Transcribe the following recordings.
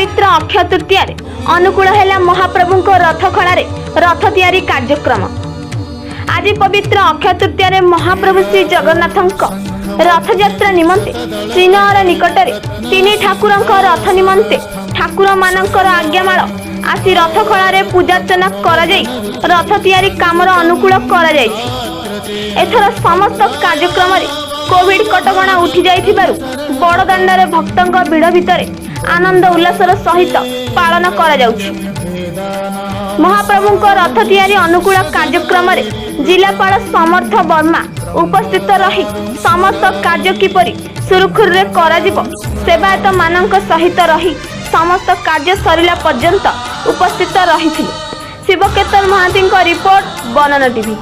पवित्र अक्षय तृतीया अनुकूल है महाप्रभु रथखड़ा रथ तैयारी कार्यक्रम। आज पवित्र अक्षय तृतीया महाप्रभु श्री जगन्नाथ रथ यात्रा निमंते श्रीनगर निकटरे तीन ठाकुर रथ निमंते ठाकुर मानकर आज्ञामाल आसी रथखड़ा पूजार्चना कर रथ तैयारी कामर अनुकूल कर एथर समस्त कार्यक्रम कोविड कटकणा उठी जाइथिबारु बड़दाण्डरे भक्तंक भिड़ भितर आनंद उल्लासर सहित पालन करा जाउछि। महाप्रभुंक रथ तैयारी अनुकूल कार्यक्रम जिलापाल समर्थ वर्मा उपस्थित रही समस्त कार्य किपरि सुरखुर करा जिवो सेवायत मानक सहित रही समस्त कार्य सरिला पर्यंत उपस्थित रही। शिवकेतन महांती रिपोर्ट बनन टीवी।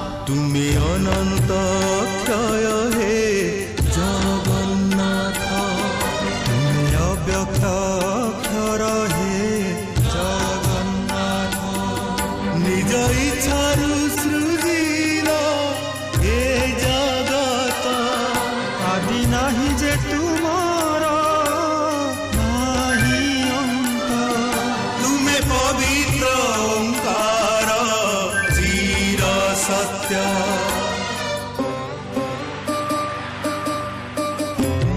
निज इच्छारु सृजिल ए जगत आदि नाही जे तुमार नाही अंत तुमे पवित्र ओंकार चिर सत्य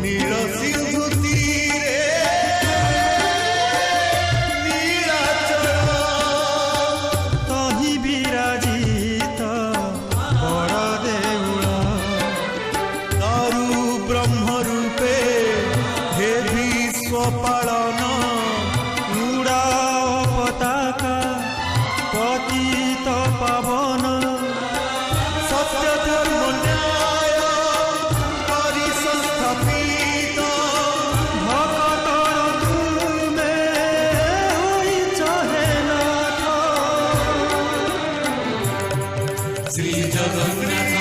नील सिंधु तीरे विराजित बड़ देउल दारु ब्रह्म रूपे हे विश्व पालन उड़ाओ पताका पतित पावन सत्य धर्म न्याय परिसंस्थापित भक्तर तुमे होइछ हे नाथ। श्री जगन्नाथ